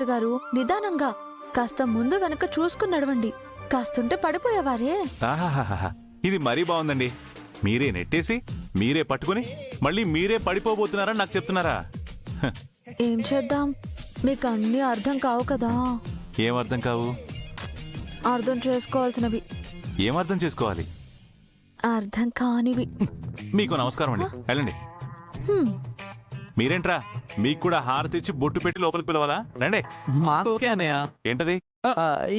శంకర్ గారు, నిదానంగా కాస్త ముందు వెనక చూసుకుని నడవండి. కాస్తుంటే పడిపోయేవారే. ఆహాహాహా, ఇది మరీ బాగుందండి. మీరే నెట్టేసి మీరే పట్టుకుని మళ్ళీ మీరే పడిపోబోతున్నారని నాకు చెప్తున్నారా? హ, ఏం చేద్దాం, మీకు అన్ని అర్థం కావు కదా. ఏం అర్థం కావు? అర్థం చేసుకోవాల్సినవి. ఏం అర్థం చేసుకోవాలి? అర్థం కానివి. మీకు నమస్కారం అండి, వెళ్ళండి. మీరేంట్రా, మీకు కూడా హారతి ఇచ్చి బొట్టు పెట్టి లోపలికి పిలవాలా? రండి. ఓకే అన్నయ్య. ఏంటది?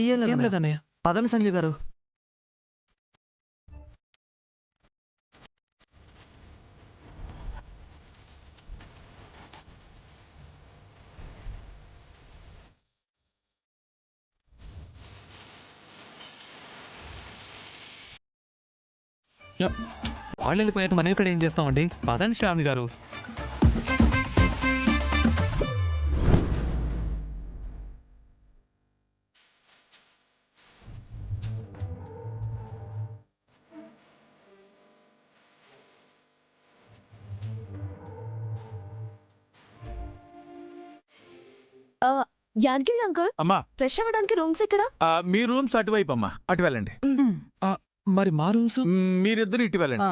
ఏం లేదన్నయ్య. పదండి సంజయ్ గారు. వాళ్ళు వెళ్ళిపోయాక మనం ఇక్కడ ఏం చేస్తామండి? పదండి శ్రావణి గారు. యాదగిరి అంకుల్, అమ్మా, ఫ్రెష్ అవ్వడానికి రూమ్స్ ఇక్కడ. మీ రూమ్స్ అటువైపు అమ్మా, అటు వెళ్ళండి. మరి మా రూమ్స్? మీరిద్దరు ఇటు వెళ్ళండి.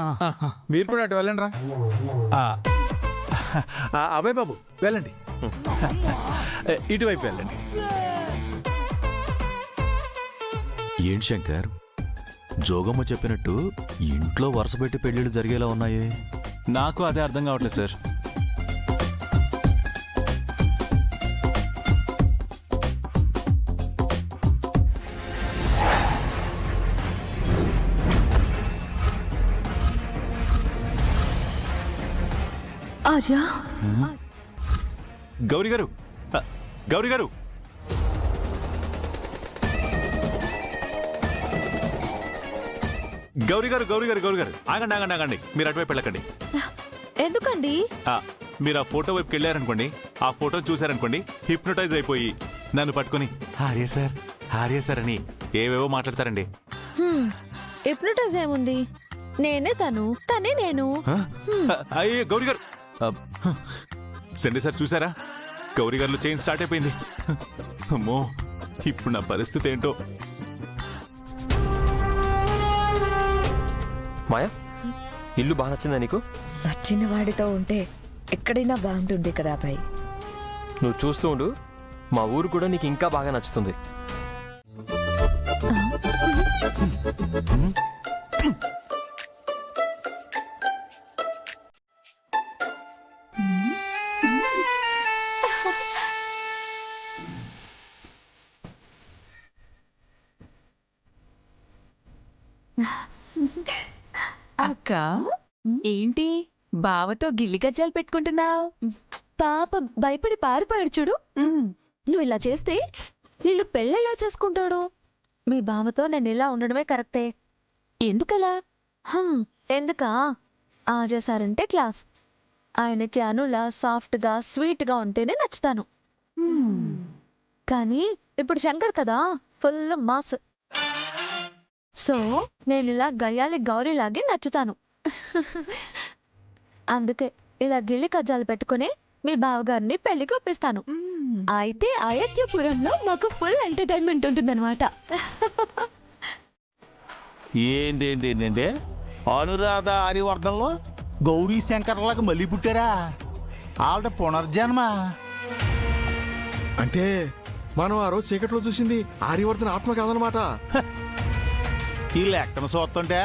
మీరు కూడా అటు వెళ్ళండి రా. అభయ్ బాబు వెళ్ళండి, ఇటువైపు వెళ్ళండి. ఏంటి శంకర్, జోగమ్మ చెప్పినట్టు ఇంట్లో వరుస పెట్టి పెళ్లిళ్ళు జరిగేలా ఉన్నాయే? నాకు అదే అర్థం కావట్లేదు సార్. ఆర్యా, గౌరీ గారు, గౌరీ గారు, గౌరీ గారు, గౌరీ గారు, గౌరీ గారు, ఆగండి ఆగండి ఆగండి. మీరు అటువైపు వెళ్ళకండి. ఎందుకండి? మీరు ఆ ఫోటో వైపుకి వెళ్ళారనుకోండి, ఆ ఫోటో చూసారనుకోండి, హిప్నోటైజ్ అయిపోయి నన్ను పట్టుకుని హార్య సార్ అని ఏవేవో మాట్లాడతారండి. హిప్నోటైజ్ ఏముంది? నేనే తను, తనే నేను. అయ్యే గౌరీ గారు, సండే సార్ చూసారా? గౌరీ గారిలో చైన్ స్టార్ట్ అయిపోయింది. అమ్మో, ఇప్పుడు నా పరిస్థితి ఏంటో. మాయా, ఇల్లు బాగా నచ్చిందా నీకు? నచ్చిన వాడితో ఉంటే ఎక్కడైనా బాగుంటుంది కదా అబ్బాయి. నువ్వు చూస్తూ ఉండు, మా ఊరు కూడా నీకు ఇంకా బాగా నచ్చుతుంది. అక్క, ఏంటి బావతో గిల్లి గజ్జాలు పెట్టుకుంటున్నావు? పాప భయపడి పారిపోయాడు చూడు. నువ్వు ఇలా చేస్తే నీళ్ళు పెళ్ళెలా చేసుకుంటాడు? మీ బావతో నేను ఇలా ఉండడమే కరెక్టే. ఎందుకలా? ఎందుకా? ఆర్య సార్ అంటే క్లాస్. ఆయనకి అనులా సాఫ్ట్గా స్వీట్గా ఉంటేనే నచ్చుతాను. కానీ ఇప్పుడు శంకర్ కదా, ఫుల్ మాస్. సో నేను ఇలా గయ్యాలి గౌరీలాగే నచ్చుతాను. అందుకే ఇలా గిల్లి కజ్జాలు పెట్టుకుని మీ బావగారిని పెళ్లికి ఒప్పిస్తాను. అయితే అయోధ్యపురంలో మాకు ఫుల్ ఎంటర్టైన్మెంట్ ఉంటుందన్నమాట. ఏంటంటే అనురాధ హరివర్ధన్లో గౌరీ శంకర్లకు మళ్ళీ పుట్టారా? వాళ్ళ పునర్జన్మ అంటే మనం ఆ రోజు చీకట్లో చూసింది ఆర్యవర్ధన ఆత్మ కాదనమాట. ఈ లెక్కన చూస్తుంటే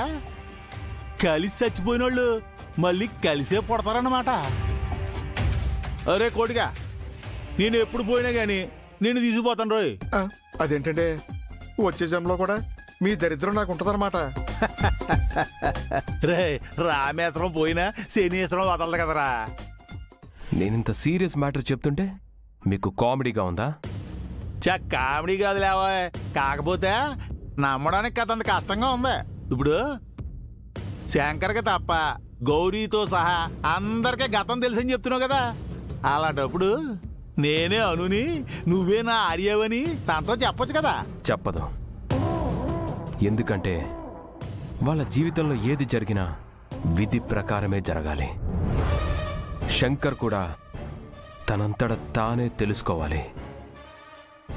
కలిసి చచ్చిపోయిన వాళ్ళు మళ్ళీ కలిసే పుడతారన్నమాట. అరే కోటిగా, నేను ఎప్పుడు పోయినా గాని నేను తీసుకుపోతాను రోయ్. అదేంటంటే వచ్చే జన్మలో కూడా మీ దరిద్రం నాకు ఉంటదన్నమాట. రే, రామేశ్వరం పోయినా శనీశ్వరం వదలదు కదరా. నేనింత సీరియస్ మ్యాటర్ చెప్తుంటే మీకు కామెడీగా ఉందా? కామెడీ కాదు లేవా, కాకపోతే నమ్మడానికి కథ అంత కష్టంగా ఉంది. ఇప్పుడు శంకర్కి తప్ప గౌరీతో సహా అందరికీ గతం తెలుసని చెప్తున్నావు కదా. అలాంటప్పుడు నేనే అనుని నువ్వే నా ఆర్యవని తనతో చెప్పొచ్చు కదా. చెప్పదు. ఎందుకంటే వాళ్ళ జీవితంలో ఏది జరిగినా విధి ప్రకారమే జరగాలి. శంకర్ కూడా తనంతట తానే తెలుసుకోవాలి.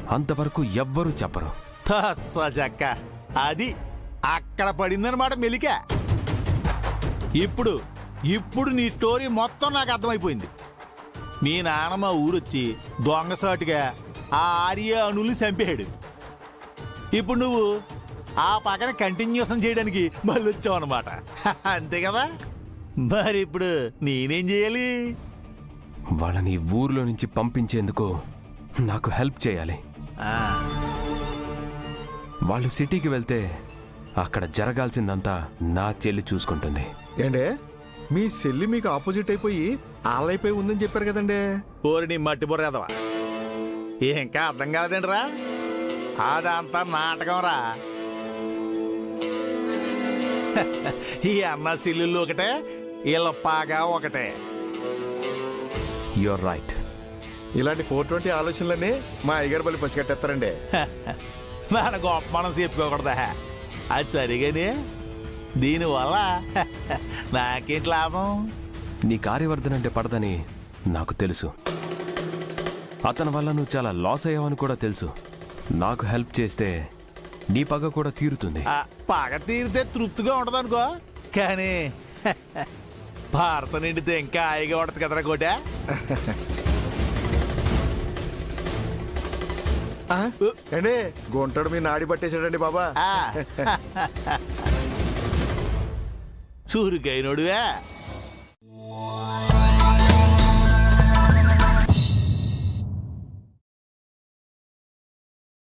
అంతవరకు ఎవ్వరూ చెప్పరు. చెక్క అది అక్కడ పడిందనమాట మెలిక. ఇప్పుడు ఇప్పుడు నీ స్టోరీ మొత్తం నాకు అర్థమైపోయింది. మీ నాన్న మా ఊరొచ్చి దొంగసాటుగా ఆ ఆర్య అణుల్ని చంపేశాడు. ఇప్పుడు నువ్వు ఆ పక్కన కంటిన్యూషన్ చేయడానికి మళ్ళీ వచ్చావు అనమాట. అంతే కదా? మరి ఇప్పుడు నేనేం చేయాలి? వాళ్ళని ఊర్లో నుంచి పంపించేందుకు నాకు హెల్ప్ చేయాలి. ఆ, వాళ్ళు సిటీకి వెళ్తే అక్కడ జరగాల్సిందంతా నా చెల్లి చూసుకుంటుంది. ఏంటే మీ చెల్లి మీకు ఆపోజిట్ అయిపోయి ఆలైపోయి ఉందని చెప్పారు కదండి. ఓరి నీ మట్టి బుర్రేదవా, ఇంకా అర్థం కాలేదండిరా? అదంతా నాటకం రా. ఈ అన్న సిల్లుళ్ళు ఒకటే, వీళ్ళ పాగా ఒకటే. You're right. ఇలాంటి 420 ఆలోచనలన్నీ మా అయ్యగారు బలి పసిగట్టేస్తారండి. మన గొప్ప మనం చెప్పుకోకూడదా? అది సరిగానే దీనివల్ల నాకేంటి లాభం? నీ కార్యవర్ధన అంటే పడదని నాకు తెలుసు. అతని వల్ల నువ్వు చాలా లాస్ అయ్యావని కూడా తెలుసు. నాకు హెల్ప్ చేస్తే నీ పగ కూడా తీరుతుంది. ఆ, పగ తీరితే తృప్తిగా ఉండదనుకో, కానీ భారత నిండితే ఇంకా హాయిగా ఉండదు కదరా కోట. ఏండి గుంటడు మీ నాడి పట్టేశాడండి బాబా. చురుకైనడువే.